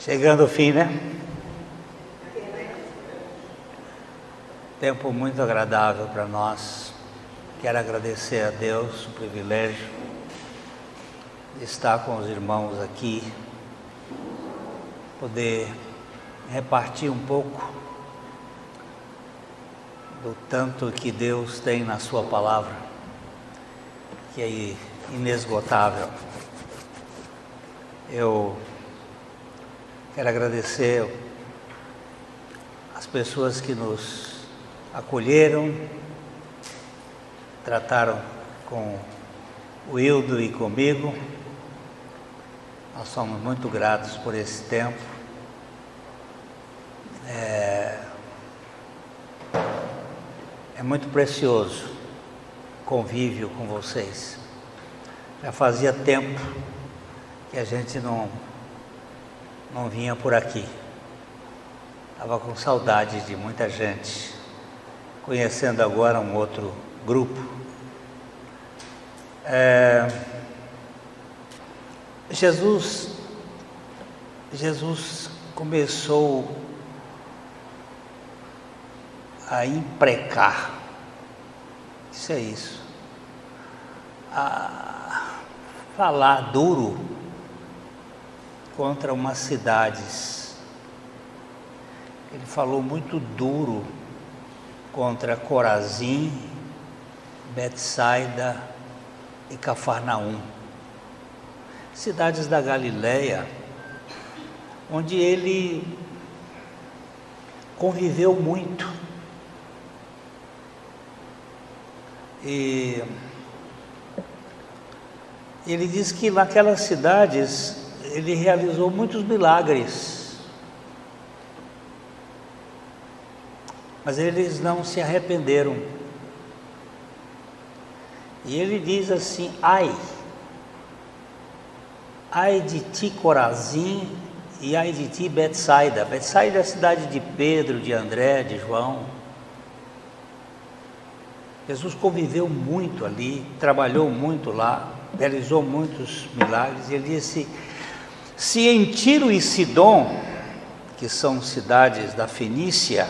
Chegando ao fim, né? Tempo muito agradável para nós. Quero agradecer a Deus o privilégio de estar com os irmãos aqui, poder repartir um pouco do tanto que Deus tem na sua palavra, que é inesgotável. Eu quero agradecer as pessoas que nos acolheram, trataram com o Hildo e comigo. Nós somos muito gratos por esse tempo. É muito precioso o convívio com vocês. Já fazia tempo que a gente não vinha por aqui. Estava com saudade de muita gente, conhecendo agora um outro grupo. Jesus começou a imprecar, isso é isso, a falar duro contra umas cidades. Ele falou muito duro contra Corazim, Betsaida e Cafarnaum, cidades da Galileia, onde ele conviveu muito. E ele diz que naquelas cidades ele realizou muitos milagres, mas eles não se arrependeram. E ele diz assim: ai de ti Corazim e ai de ti Betsaida. Betsaida é a cidade de Pedro, de André, de João. Jesus conviveu muito ali, trabalhou muito lá, realizou muitos milagres. E ele disse: se em Tiro e Sidom, que são cidades da Fenícia,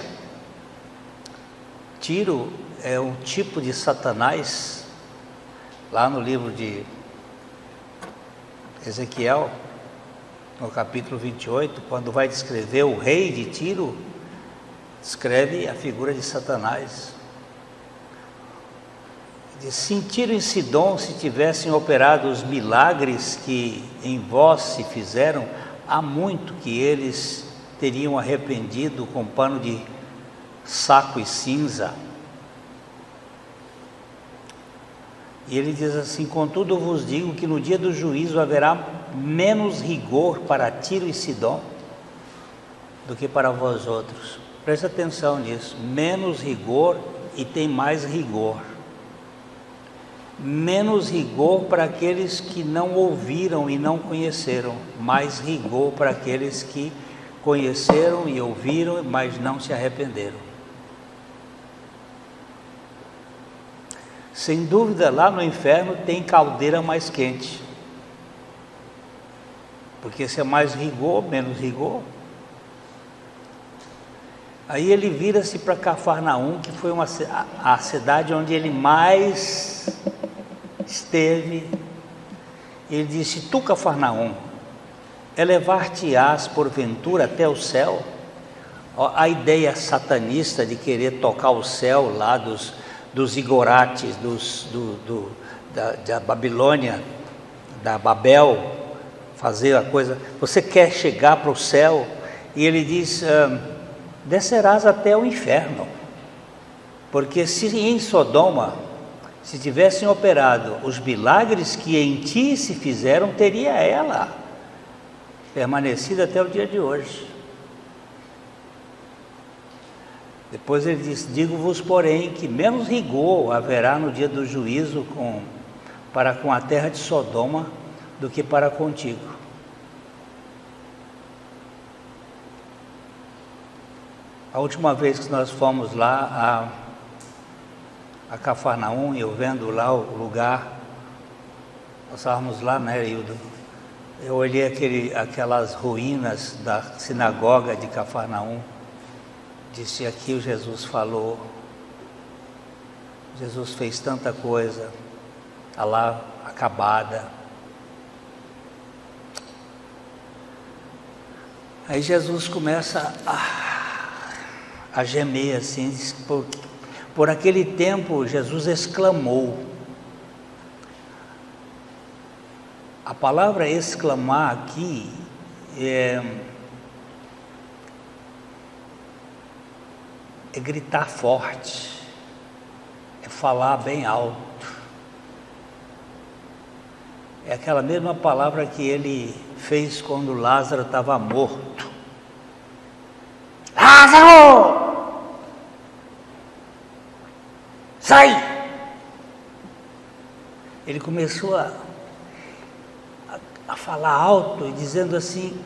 Tiro é um tipo de Satanás, lá no livro de Ezequiel, no capítulo 28, quando vai descrever o rei de Tiro, descreve a figura de Satanás. Se em Tiro e Sidom se tivessem operado os milagres que em vós se fizeram, há muito que eles teriam arrependido com pano de saco e cinza. E ele diz assim: contudo vos digo que no dia do juízo haverá menos rigor para Tiro e Sidom do que para vós outros. Presta atenção nisso, menos rigor e tem mais rigor. Menos rigor para aqueles que não ouviram e não conheceram, mais rigor para aqueles que conheceram e ouviram, mas não se arrependeram. Sem dúvida, lá no inferno tem caldeira mais quente, porque se é mais rigor, menos rigor. Aí ele vira-se para Cafarnaum, que foi a cidade onde ele mais esteve. Ele disse: tu, Cafarnaum, elevar-te-ás porventura até o céu? A ideia satanista de querer tocar o céu lá dos igorates, da Babilônia, da Babel, fazer a coisa. Você quer chegar para o céu? E ele diz: descerás até o inferno, porque se em Sodoma se tivessem operado os milagres que em ti se fizeram, teria ela permanecido até o dia de hoje. Depois ele diz: digo-vos, porém, que menos rigor haverá no dia do juízo para com a terra de Sodoma do que para contigo. A última vez que nós fomos lá a Cafarnaum, eu vendo lá o lugar, nós estávamos lá, né, Hildo? Eu olhei aquelas ruínas da sinagoga de Cafarnaum, disse: aqui o Jesus falou, Jesus fez tanta coisa, está lá acabada. Aí Jesus começa a gemer assim, por aquele tempo Jesus exclamou. A palavra exclamar aqui é gritar forte, é falar bem alto. É aquela mesma palavra que ele fez quando Lázaro estava morto. Lázaro! Sai! Ele começou a falar alto e dizendo assim: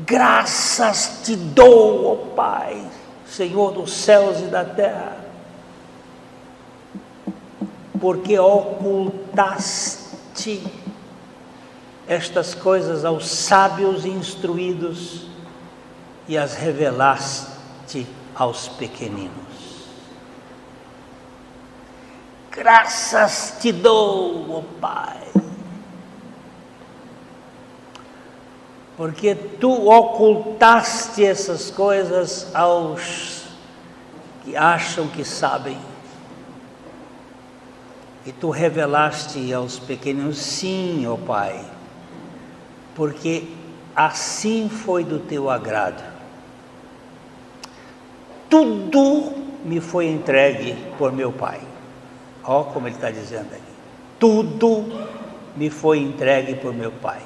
graças te dou, ó Pai, Senhor dos céus e da terra, porque ocultaste estas coisas aos sábios e instruídos e as revelaste aos pequeninos. Graças te dou, ó Pai, porque tu ocultaste essas coisas aos que acham que sabem, e tu revelaste aos pequeninos. Sim, ó Pai, porque assim foi do teu agrado. Tudo me foi entregue por meu Pai. Ó como ele está dizendo aqui. Tudo me foi entregue por meu Pai.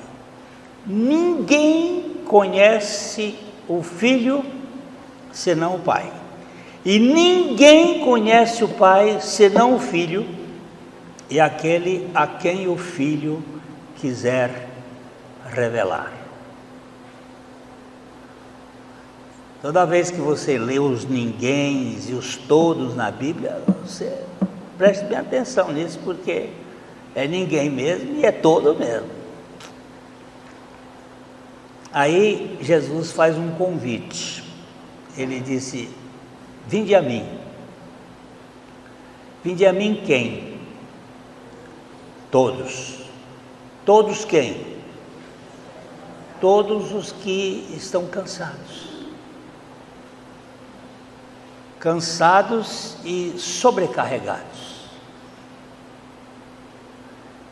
Ninguém conhece o Filho senão o Pai. E ninguém conhece o Pai senão o Filho e aquele a quem o Filho quiser revelar. Toda vez que você lê os ninguéms e os todos na Bíblia, você preste bem atenção nisso, porque é ninguém mesmo e é todo mesmo. Aí Jesus faz um convite. Ele disse: vinde a mim. Vinde a mim quem? Todos. Todos quem? Todos os que estão cansados. Cansados e sobrecarregados.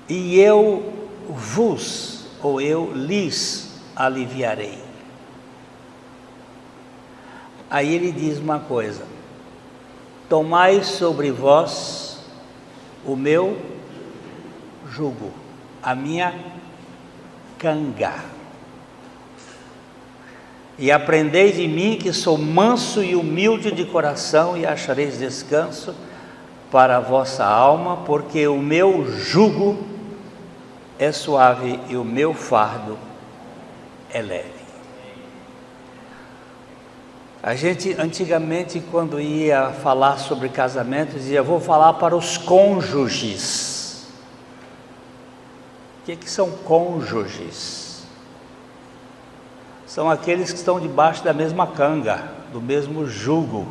E eu vos, ou eu lhes aliviarei. Aí ele diz uma coisa: tomai sobre vós o meu jugo, a minha canga, e aprendei de mim, que sou manso e humilde de coração, e achareis descanso para a vossa alma, porque o meu jugo é suave e o meu fardo é leve. A gente antigamente, quando ia falar sobre casamento, dizia: vou falar para os cônjuges. O que são cônjuges? São aqueles que estão debaixo da mesma canga, do mesmo jugo.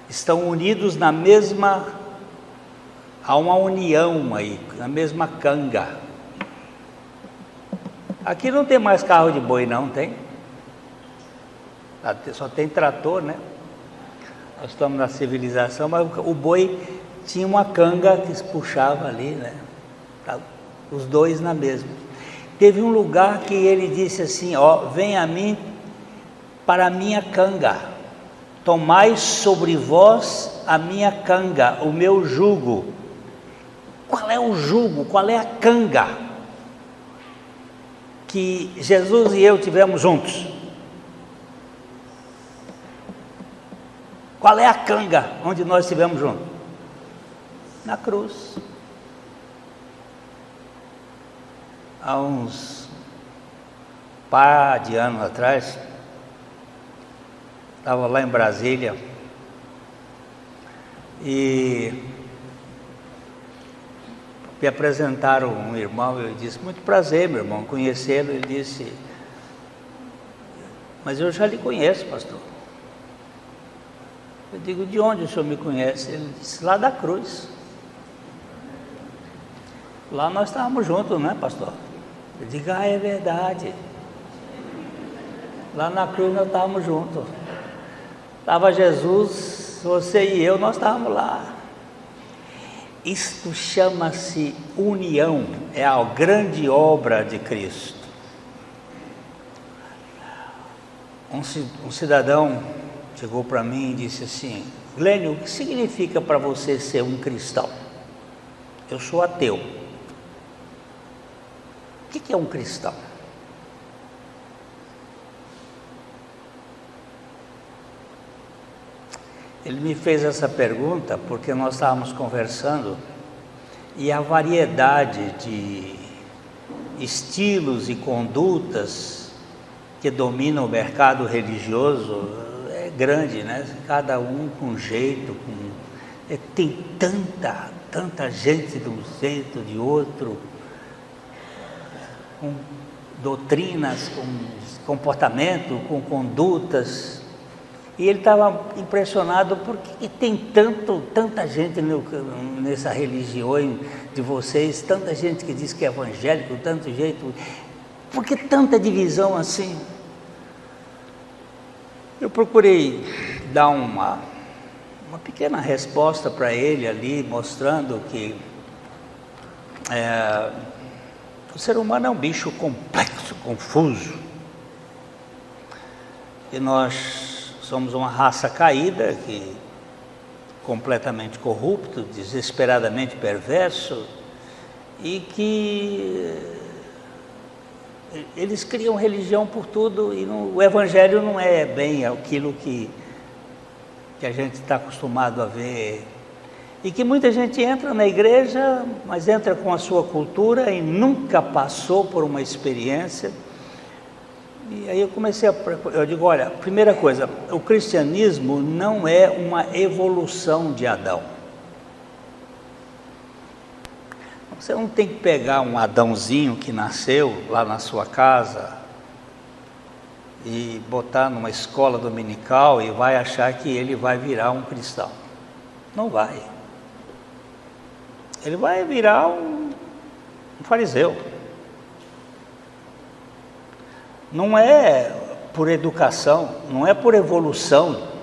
Estão unidos na mesma, há uma união aí, na mesma canga. Aqui não tem mais carro de boi, não tem? Só tem trator, né? Nós estamos na civilização, mas o boi tinha uma canga que se puxava ali, né? Os dois na mesma. Teve um lugar que ele disse assim: ó, vem a mim para a minha canga, tomai sobre vós a minha canga, o meu jugo. Qual é o jugo? Qual é a canga que Jesus e eu tivemos juntos? Qual é a canga onde nós estivemos juntos? Na cruz. Há uns par de anos atrás, estava lá em Brasília e Me apresentaram um irmão, eu disse, muito prazer, meu irmão, conhecê-lo. Ele disse, mas eu já lhe conheço, pastor. Eu digo, de onde o senhor me conhece? Ele disse, lá da cruz. Lá nós estávamos juntos, né, pastor? Eu digo, é verdade. Lá na cruz nós estávamos juntos. Estava Jesus, você e eu, nós estávamos lá. Isto chama-se união, é a grande obra de Cristo. Um cidadão chegou para mim e disse assim, Glênio, o que significa para você ser um cristão? Eu sou ateu. O que é um cristão? Ele me fez essa pergunta porque nós estávamos conversando e a variedade de estilos e condutas que dominam o mercado religioso é grande, né? Cada um com um jeito, tem tanta gente de um jeito, de outro, com doutrinas, com comportamento, com condutas. E ele estava impressionado porque tem tanta gente nessa religião de vocês, tanta gente que diz que é evangélico, tanto jeito, por que tanta divisão assim? Eu procurei dar uma pequena resposta para ele ali, mostrando que o ser humano é um bicho complexo, confuso, e nós somos uma raça caída, completamente corrupto, desesperadamente perverso, e que eles criam religião por tudo, e o evangelho não é bem aquilo que a gente está acostumado a ver, e que muita gente entra na igreja, mas entra com a sua cultura e nunca passou por uma experiência. E aí eu digo, olha, primeira coisa, o cristianismo não é uma evolução de Adão. Você não tem que pegar um Adãozinho que nasceu lá na sua casa e botar numa escola dominical e vai achar que ele vai virar um cristão. Não vai. Ele vai virar um fariseu. Não é por educação, não é por evolução.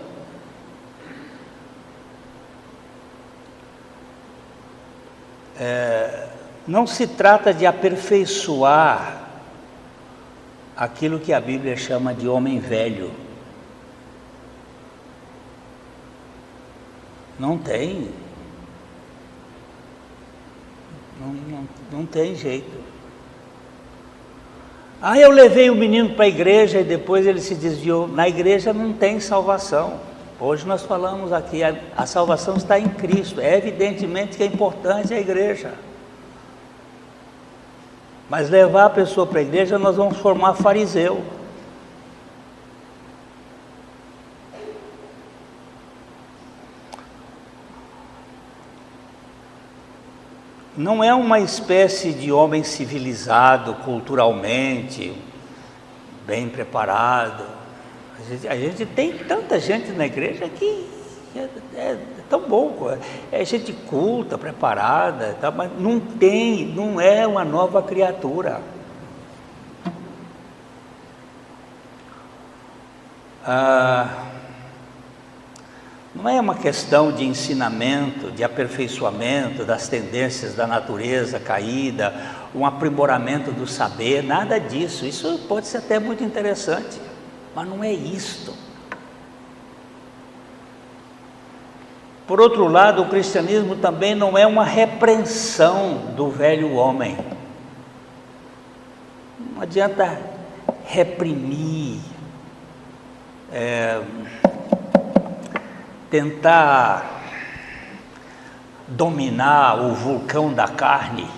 Não se trata de aperfeiçoar aquilo que a Bíblia chama de homem velho. Não tem. Não tem jeito. Eu levei o menino para a igreja e depois ele se desviou. Na igreja não tem salvação. Hoje nós falamos aqui, a salvação está em Cristo. É evidentemente que é importante a igreja. Mas levar a pessoa para a igreja, nós vamos formar fariseu. Não é uma espécie de homem civilizado, culturalmente, bem preparado. A gente tem tanta gente na igreja que é tão bom, é gente culta, preparada, tá? Mas não é uma nova criatura. Não é uma questão de ensinamento, de aperfeiçoamento das tendências da natureza caída, um aprimoramento do saber, nada disso. Isso pode ser até muito interessante, mas não é isto. Por outro lado, o cristianismo também não é uma repreensão do velho homem. Não adianta reprimir, tentar dominar o vulcão da carne.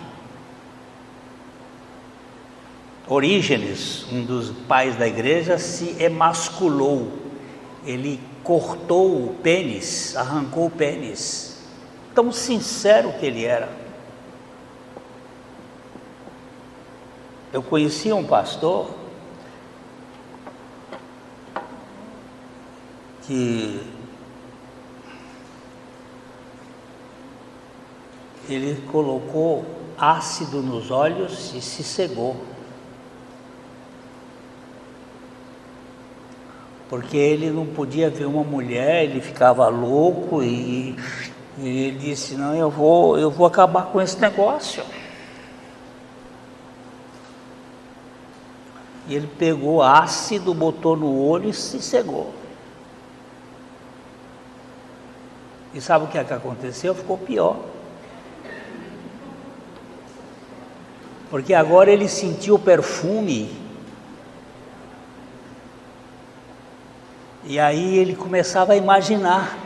Orígenes, um dos pais da igreja, se emasculou. Ele cortou o pênis, arrancou o pênis. Tão sincero que ele era. Eu conhecia um pastor que ele colocou ácido nos olhos e se cegou. Porque ele não podia ver uma mulher, ele ficava louco e ele disse, não, eu vou acabar com esse negócio. E ele pegou ácido, botou no olho e se cegou. E sabe o que é que aconteceu? Ficou pior. Porque agora ele sentiu o perfume. E aí ele começava a imaginar.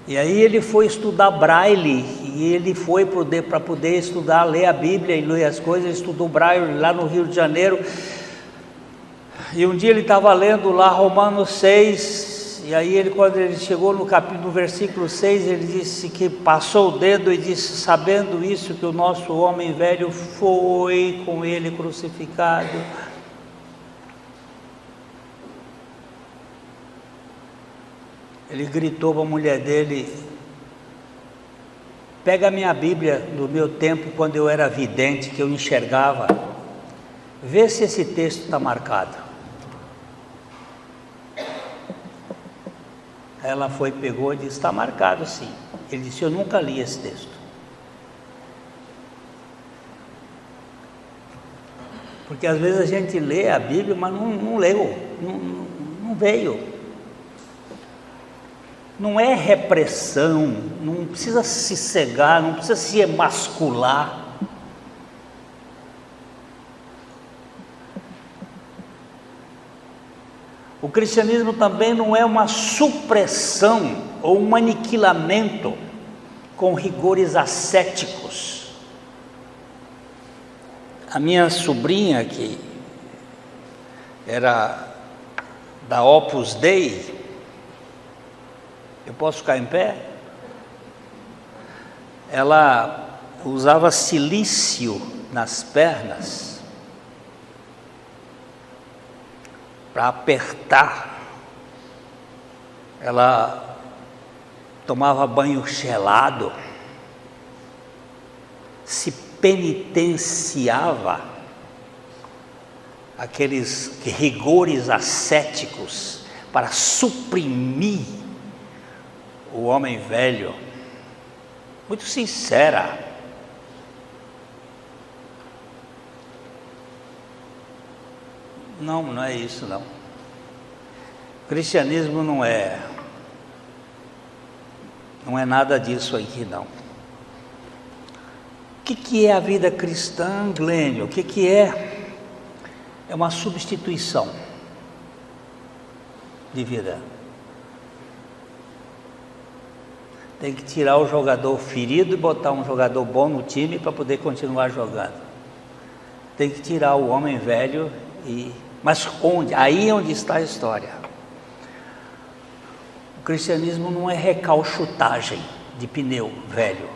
E aí ele foi estudar Braille, e ele foi para poder estudar, ler a Bíblia e ler as coisas. Ele estudou Braille lá no Rio de Janeiro. E um dia ele estava lendo lá Romanos 6, e aí quando ele chegou no versículo 6, ele disse que passou o dedo e disse, sabendo isso, que o nosso homem velho foi com ele crucificado. Ele gritou para a mulher dele, pega a minha Bíblia do meu tempo, quando eu era vidente, que eu enxergava, vê se esse texto está marcado. Ela foi, pegou e disse, está marcado sim. Ele disse, eu nunca li esse texto. Porque às vezes a gente lê a Bíblia, mas não leu, não veio. Não é repressão, não precisa se cegar, não precisa se emascular. O cristianismo também não é uma supressão ou um aniquilamento com rigores ascéticos. A minha sobrinha, que era da Opus Dei, eu posso ficar em pé? Ela usava silício nas pernas para apertar. Ela tomava banho gelado, se penitenciava, aqueles rigores ascéticos para suprimir o homem velho. Muito sincera. Não é isso não. O cristianismo não é nada disso aqui não. O que é a vida cristã, Glênio? O que é? É uma substituição de vida. Tem que tirar o jogador ferido e botar um jogador bom no time para poder continuar jogando. Tem que tirar o homem velho mas onde? Aí é onde está a história. O cristianismo não é recalchutagem de pneu velho.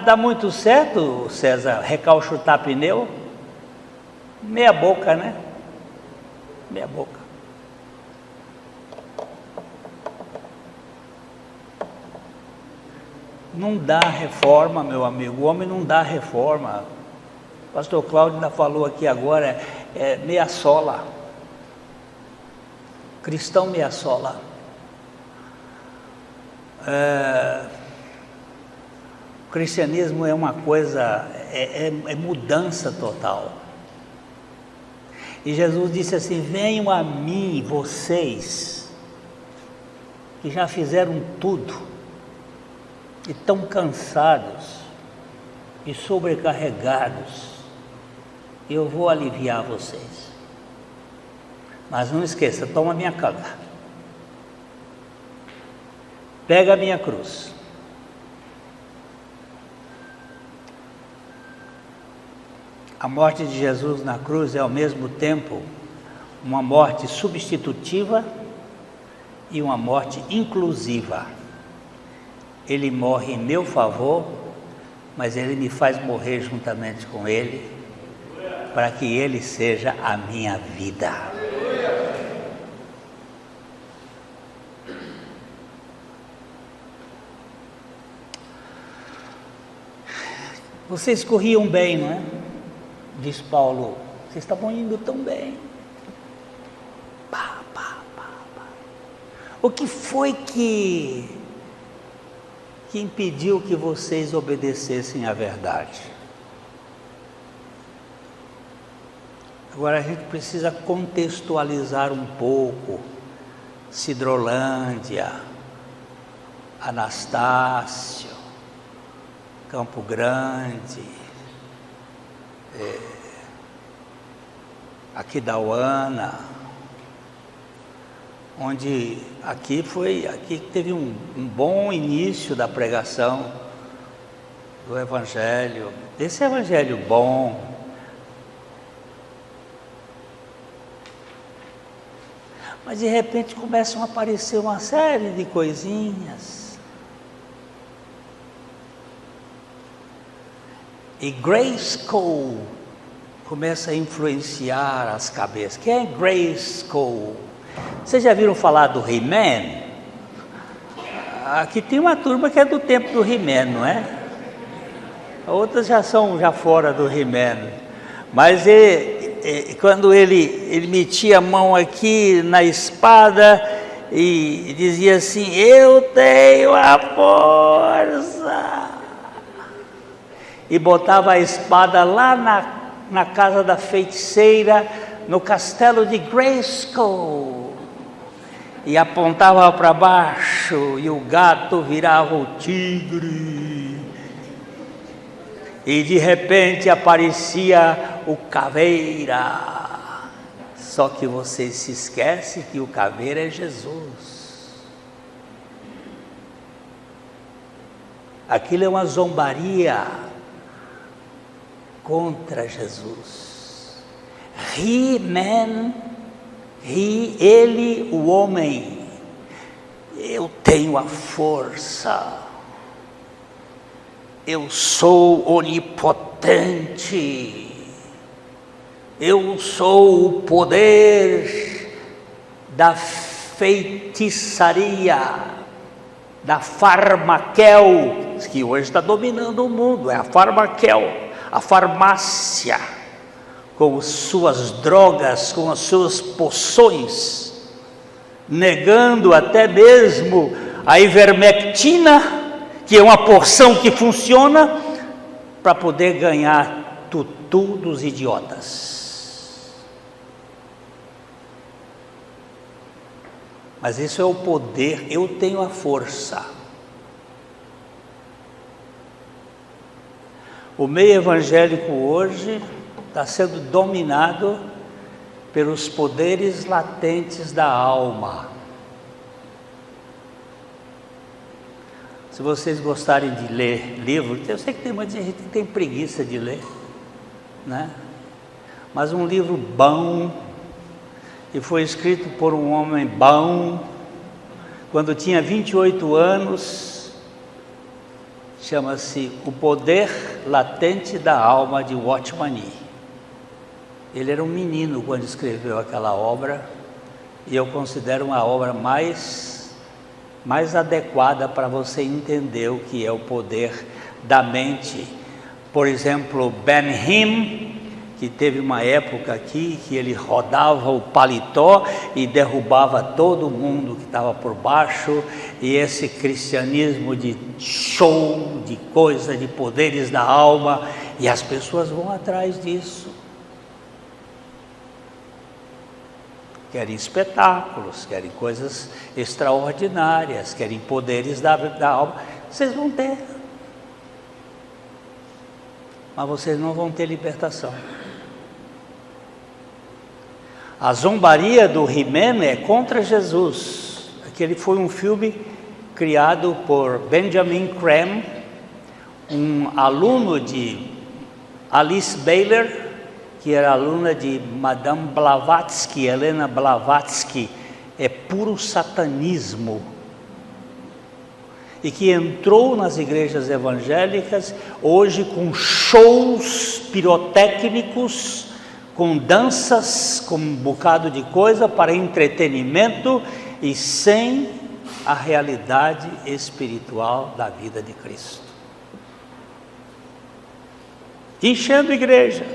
Dá muito certo, César, recalchutar pneu? Meia boca, né? Meia boca. Não dá reforma, meu amigo, o homem não dá reforma. O pastor Cláudio ainda falou aqui agora, meia sola. Cristão meia sola. O cristianismo é uma coisa, é mudança total. E Jesus disse assim, venham a mim, vocês, que já fizeram tudo, e estão cansados e sobrecarregados, eu vou aliviar vocês. Mas não esqueça, toma a minha canga, pega a minha cruz. A morte de Jesus na cruz é ao mesmo tempo uma morte substitutiva e uma morte inclusiva. Ele morre em meu favor, mas ele me faz morrer juntamente com ele, para que ele seja a minha vida. Vocês corriam bem, não é? Diz Paulo, vocês estavam indo tão bem. O que foi que impediu que vocês obedecessem à verdade? Agora a gente precisa contextualizar um pouco. Sidrolândia, Anastácio, Campo Grande, Aquidauana, onde aqui teve um bom início da pregação do Evangelho, desse Evangelho bom. Mas de repente começam a aparecer uma série de coisinhas. E Grayskull começa a influenciar as cabeças. Quem é Grayskull? Vocês já viram falar do He-Man? Aqui tem uma turma que é do tempo do He-Man, não é? Outras já são fora do He-Man. Mas quando ele metia a mão aqui na espada e dizia assim, eu tenho a força, e botava a espada lá na casa da feiticeira, no castelo de Grayskull, e apontava para baixo, e o gato virava o tigre, e de repente aparecia o Caveira. Só que você se esquece que o Caveira é Jesus. Aquilo é uma zombaria contra Jesus. He-Man, ele, o homem, eu tenho a força, eu sou onipotente, eu sou o poder da feitiçaria, da farmaquel, que hoje está dominando o mundo, é a farmaquel. A farmácia, com as suas drogas, com as suas poções, negando até mesmo a ivermectina, que é uma porção que funciona, para poder ganhar tutu dos idiotas. Mas isso é o poder, eu tenho a força. O meio evangélico hoje está sendo dominado pelos poderes latentes da alma. Se vocês gostarem de ler livros, eu sei que tem muita gente que tem preguiça de ler, né? Mas um livro bom, que foi escrito por um homem bom, quando tinha 28 anos, chama-se O Poder Latente da Alma, de Watchman Nee. Ele era um menino quando escreveu aquela obra, e eu considero uma obra mais adequada para você entender o que é o poder da mente. Por exemplo, Ben Hinn, que teve uma época aqui que ele rodava o paletó e derrubava todo mundo que estava por baixo, e esse cristianismo de show, de coisa, de poderes da alma, e as pessoas vão atrás disso. Querem espetáculos, querem coisas extraordinárias, querem poderes da alma. Vocês vão ter, mas vocês não vão ter libertação. A zombaria do He-Man é contra Jesus. Aquele foi um filme criado por Benjamin Creme, um aluno de Alice Bailey, que era aluna de Madame Blavatsky, Helena Blavatsky, é puro satanismo, e que entrou nas igrejas evangélicas hoje com shows pirotécnicos, com danças, com um bocado de coisa para entretenimento e sem a realidade espiritual da vida de Cristo. Enchendo a igreja.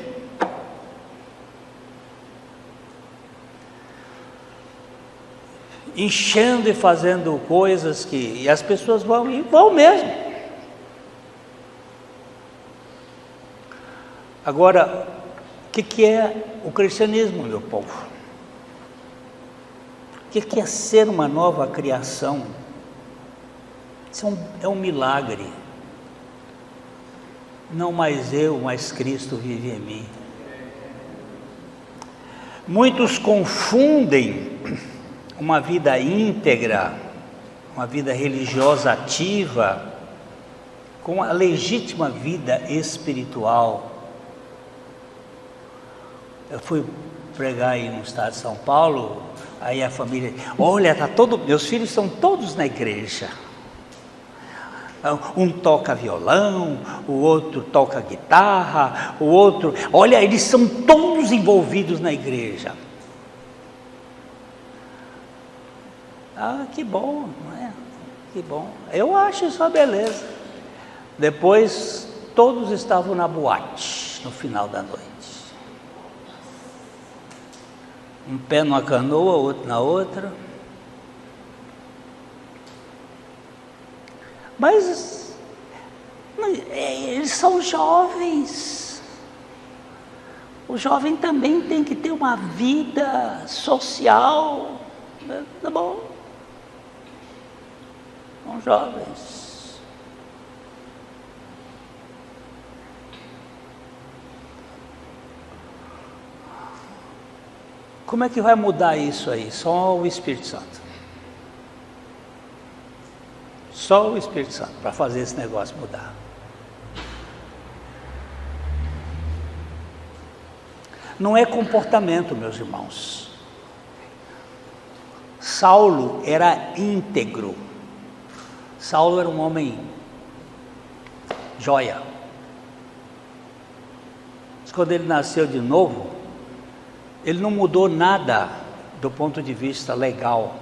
Enchendo e fazendo coisas que... E as pessoas vão, e vão mesmo. Agora, o que é o cristianismo, meu povo? O que é ser uma nova criação? Isso é um milagre. Não mais eu, mas Cristo vive em mim. Muitos confundem uma vida íntegra, uma vida religiosa ativa, com a legítima vida espiritual. Eu fui pregar aí no estado de São Paulo, aí a família, olha, meus filhos estão todos na igreja. Um toca violão, o outro toca guitarra, o outro, olha, eles são todos envolvidos na igreja. Ah, que bom, não é? Que bom. Eu acho isso uma beleza. Depois, todos estavam na boate, no final da noite. Um pé numa canoa, outro na outra. Mas eles são jovens. O jovem também tem que ter uma vida social. Tá bom. São jovens. Como é que vai mudar isso aí? Só o Espírito Santo. Só o Espírito Santo para fazer esse negócio mudar. Não é comportamento, meus irmãos. Saulo era íntegro. Saulo era um homem joia. Mas quando ele nasceu de novo, ele não mudou nada do ponto de vista legal.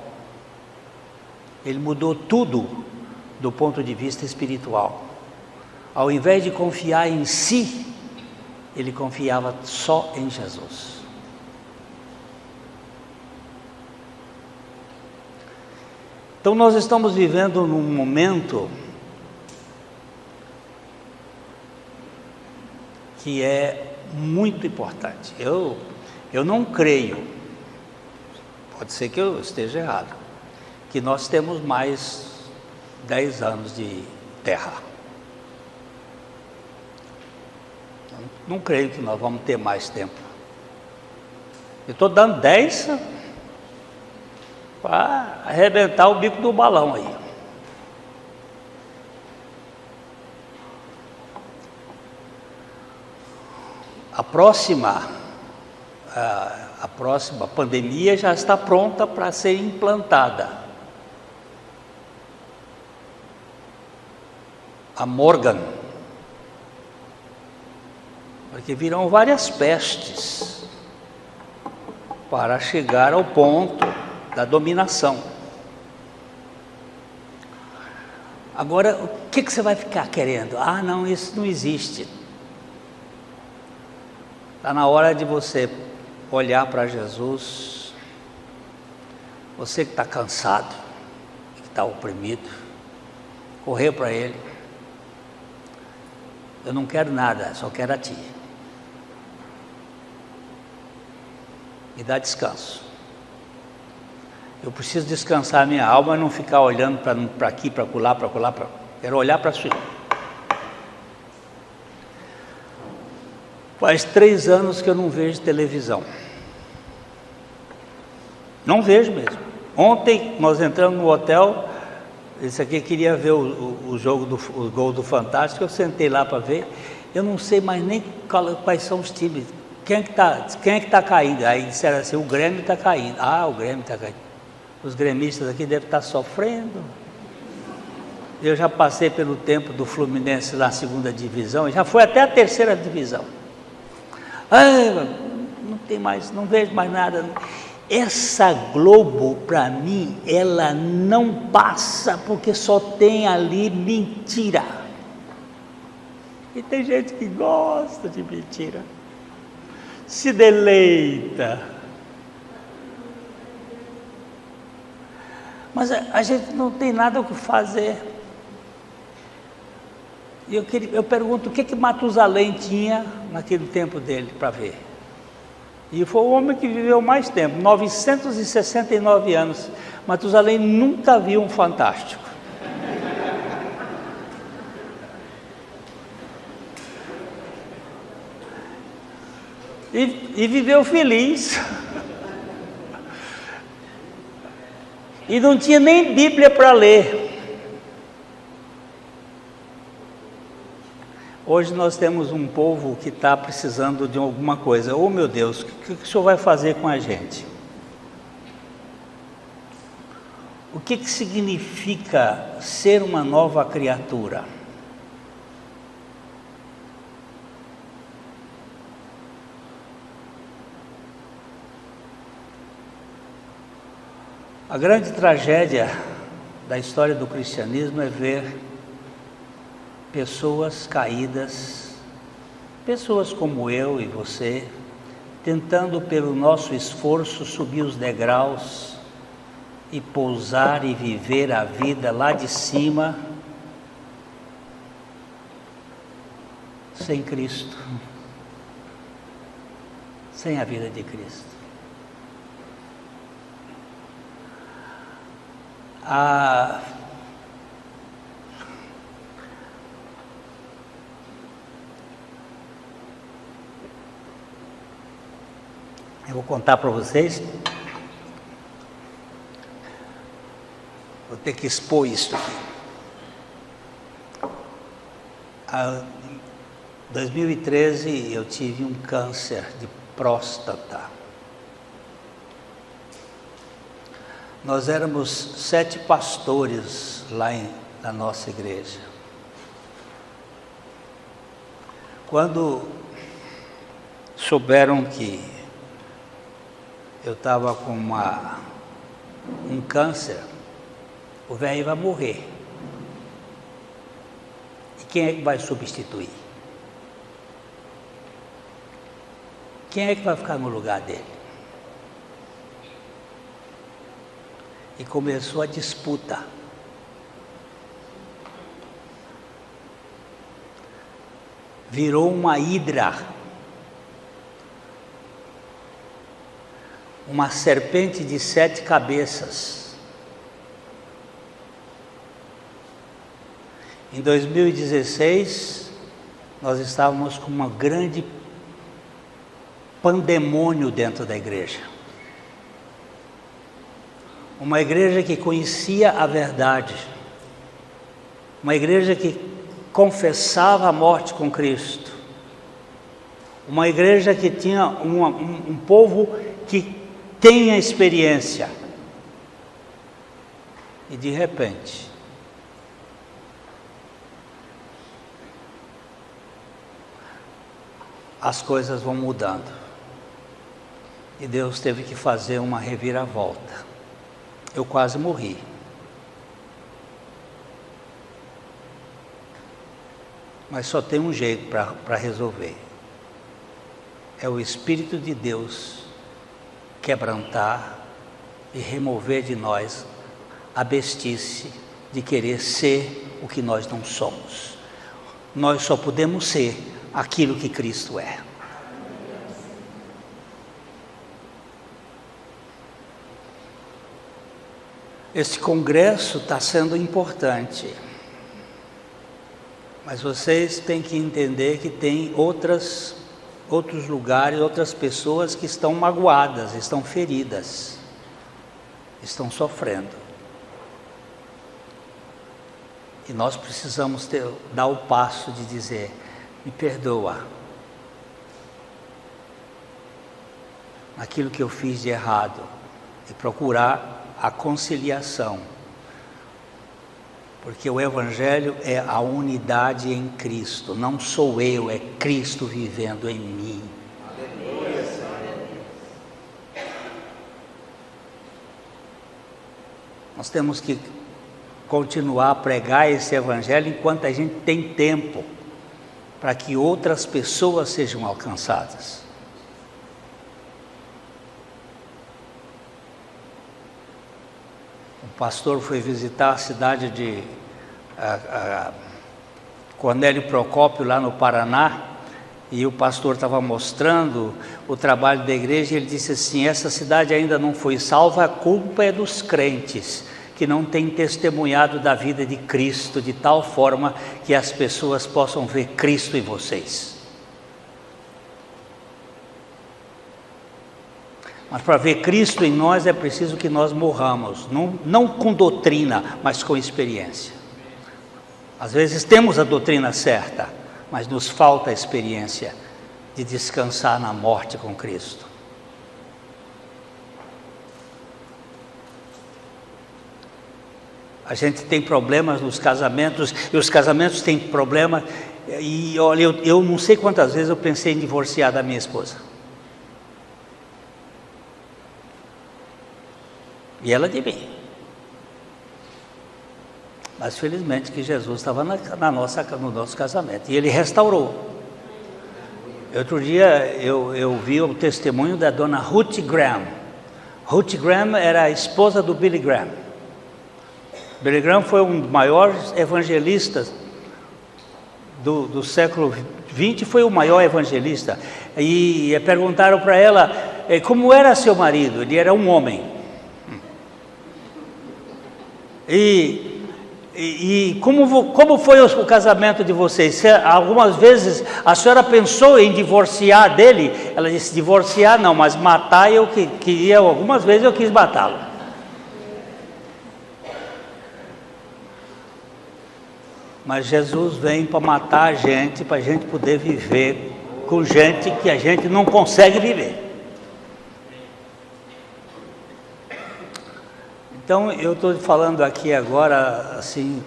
Ele mudou tudo do ponto de vista espiritual. Ao invés de confiar em si, ele confiava só em Jesus. Então nós estamos vivendo num momento que é muito importante. Eu não creio, pode ser que eu esteja errado, que nós temos mais 10 anos de terra. Não creio que nós vamos ter mais tempo. Eu estou dando 10 para arrebentar o bico do balão aí. A próxima pandemia já está pronta para ser implantada. A Morgan, porque virão várias pestes para chegar ao ponto da dominação. Agora, o que você vai ficar querendo? Ah, não, isso não existe. Está na hora de você olhar para Jesus, você que está cansado, que está oprimido, correr para Ele. Eu não quero nada, só quero a Ti. Me dá descanso. Eu preciso descansar a minha alma e não ficar olhando para aqui, para colar, quero olhar para o Senhor. Faz 3 anos que eu não vejo televisão. Não vejo mesmo. Ontem nós entramos no hotel, esse aqui queria ver o gol do Fantástico, eu sentei lá para ver, eu não sei mais nem quais são os times, quem é que está caindo, aí disseram assim, o Grêmio está caindo, o Grêmio está caindo. Os gremistas aqui devem estar sofrendo. Eu já passei pelo tempo do Fluminense na segunda divisão, já foi até a terceira divisão. Não tem mais, não vejo mais nada. Essa Globo, para mim, ela não passa porque só tem ali mentira. E tem gente que gosta de mentira, se deleita. Mas a gente não tem nada o que fazer. E eu pergunto, o que Matusalém tinha naquele tempo dele para ver? E foi o homem que viveu mais tempo, 969 anos. Matusalém nunca viu um fantástico. E viveu feliz. E não tinha nem Bíblia para ler. Hoje nós temos um povo que está precisando de alguma coisa. Oh, meu Deus, o que o Senhor vai fazer com a gente? O que significa ser uma nova criatura? A grande tragédia da história do cristianismo é ver pessoas caídas, pessoas como eu e você, tentando pelo nosso esforço subir os degraus e pousar e viver a vida lá de cima, sem Cristo, sem a vida de Cristo. Eu vou contar para vocês. Vou ter que expor isso aqui. Em 2013 eu tive um câncer de próstata. Nós éramos 7 pastores lá na nossa igreja. Quando souberam que eu estava com um câncer, o velho vai morrer. E quem é que vai substituir? Quem é que vai ficar no lugar dele? E começou a disputa. Virou uma hidra. Uma serpente de 7 cabeças. Em 2016, nós estávamos com uma grande pandemônio dentro da igreja. Uma igreja que conhecia a verdade. Uma igreja que confessava a morte com Cristo. Uma igreja que tinha um povo que tenha experiência. E de repente, as coisas vão mudando. E Deus teve que fazer uma reviravolta. Eu quase morri. Mas só tem um jeito para resolver. É o Espírito de Deus quebrantar e remover de nós a bestice de querer ser o que nós não somos. Nós só podemos ser aquilo que Cristo é. Esse congresso está sendo importante, mas vocês têm que entender que tem outros lugares, outras pessoas que estão magoadas, estão feridas, estão sofrendo. E nós precisamos dar o passo de dizer: me perdoa naquilo que eu fiz de errado, e procurar a conciliação. Porque o Evangelho é a unidade em Cristo. Não sou eu, é Cristo vivendo em mim. Nós temos que continuar a pregar esse Evangelho enquanto a gente tem tempo, para que outras pessoas sejam alcançadas. O pastor foi visitar a cidade de Cornélio Procópio, lá no Paraná, e o pastor estava mostrando o trabalho da igreja, e ele disse assim: essa cidade ainda não foi salva, a culpa é dos crentes, que não têm testemunhado da vida de Cristo, de tal forma que as pessoas possam ver Cristo em vocês. Mas para ver Cristo em nós é preciso que nós morramos, não com doutrina, mas com experiência. Às vezes temos a doutrina certa, mas nos falta a experiência de descansar na morte com Cristo. A gente tem problemas nos casamentos, e os casamentos têm problemas, e olha, eu não sei quantas vezes eu pensei em divorciar da minha esposa. E ela de mim. Mas felizmente que Jesus estava no nosso casamento, e Ele restaurou. Outro dia eu vi o testemunho da dona Ruth Graham. Ruth Graham era a esposa do Billy Graham. Billy Graham foi um dos maiores evangelistas do século XX, foi o maior evangelista. E perguntaram para ela, como era seu marido? Ele era um homem. E como foi o casamento de vocês? Algumas vezes a senhora pensou em divorciar dele? Ela disse: divorciar não, mas matar eu queria, algumas vezes eu quis matá-lo. Mas Jesus vem para matar a gente, para a gente poder viver com gente que a gente não consegue viver. Então, eu estou falando aqui agora, assim,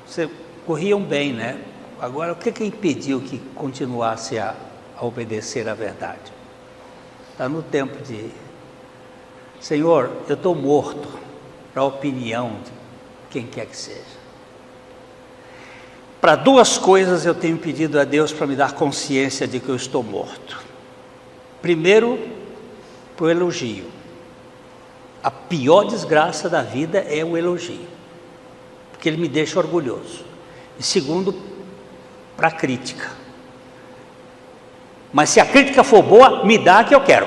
vocês corriam bem, né? Agora, o que impediu que continuasse a obedecer à verdade? Está no tempo de... Senhor, eu estou morto para a opinião de quem quer que seja. Para duas coisas eu tenho pedido a Deus para me dar consciência de que eu estou morto. Primeiro, para o elogio. A pior desgraça da vida é o elogio, porque ele me deixa orgulhoso. E segundo, para a crítica. Mas se a crítica for boa, me dá a que eu quero.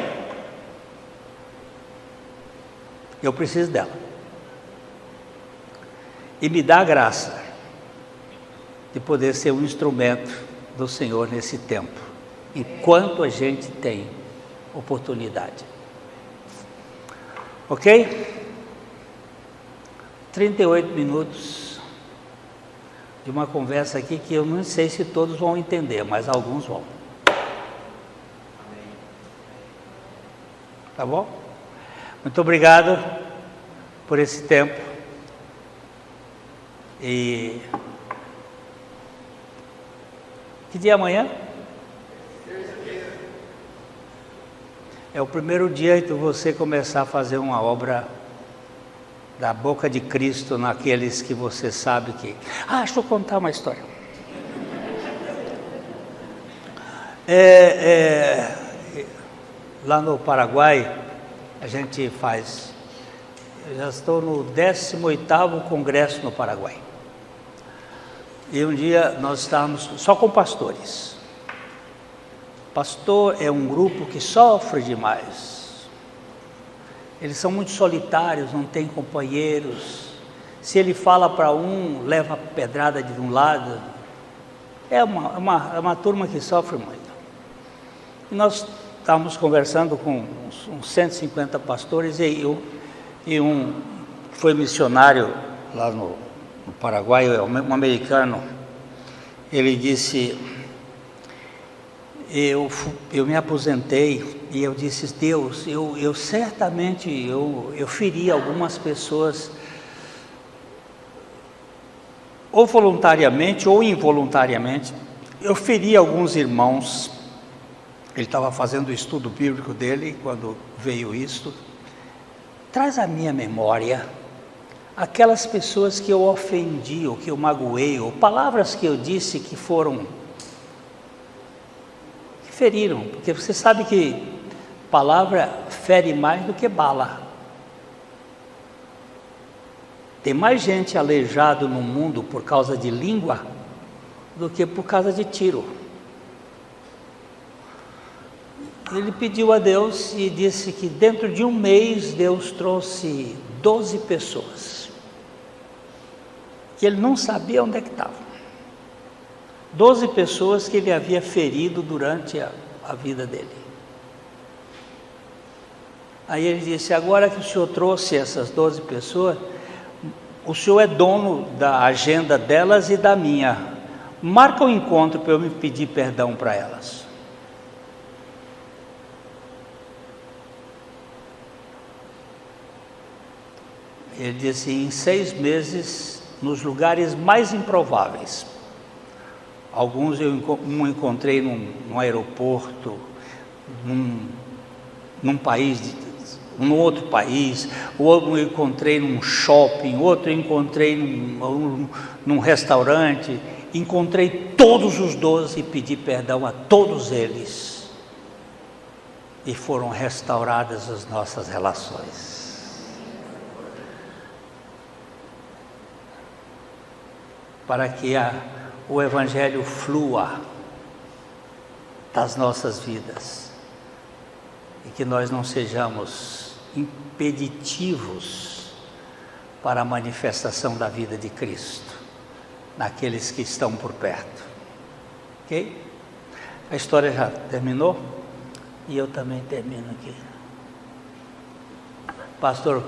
Eu preciso dela. E me dá a graça de poder ser um instrumento do Senhor nesse tempo, enquanto a gente tem oportunidade. Ok? 38 minutos de uma conversa aqui que eu não sei se todos vão entender, mas alguns vão. Tá bom? Muito obrigado por esse tempo. E que dia é amanhã? É o primeiro dia de você começar a fazer uma obra da boca de Cristo naqueles que você sabe que... deixa eu contar uma história. Lá no Paraguai, a gente faz... Eu já estou no 18º Congresso no Paraguai. E um dia nós estávamos só com pastores. Pastor é um grupo que sofre demais. Eles são muito solitários, não têm companheiros. Se ele fala para um, leva pedrada de um lado. É uma turma que sofre muito. E nós estávamos conversando com uns 150 pastores, e um que foi missionário lá no Paraguai, um americano, ele disse... eu me aposentei e eu disse: Deus, eu certamente eu feri algumas pessoas, ou voluntariamente ou involuntariamente. Eu feri alguns irmãos. Ele estava fazendo o estudo bíblico dele quando veio isto. Traz à minha memória aquelas pessoas que eu ofendi, ou que eu magoei, ou palavras que eu disse que feriram, porque você sabe que palavra fere mais do que bala. Tem mais gente aleijado no mundo por causa de língua do que por causa de tiro. Ele pediu a Deus e disse que dentro de um mês Deus trouxe 12 pessoas que ele não sabia onde é que estavam. 12 pessoas que ele havia ferido durante a vida dele. Aí ele disse: agora que o Senhor trouxe essas 12 pessoas, o Senhor é dono da agenda delas e da minha. Marca um encontro para eu me pedir perdão para elas. Ele disse: em 6 meses, nos lugares mais improváveis. Alguns eu encontrei num aeroporto, num país, num outro país, outro eu encontrei num shopping, outro eu encontrei num restaurante. Encontrei todos os 12 e pedi perdão a todos eles. E foram restauradas as nossas relações. Para que o Evangelho flua das nossas vidas e que nós não sejamos impeditivos para a manifestação da vida de Cristo naqueles que estão por perto. Ok? A história já terminou e eu também termino aqui. Pastor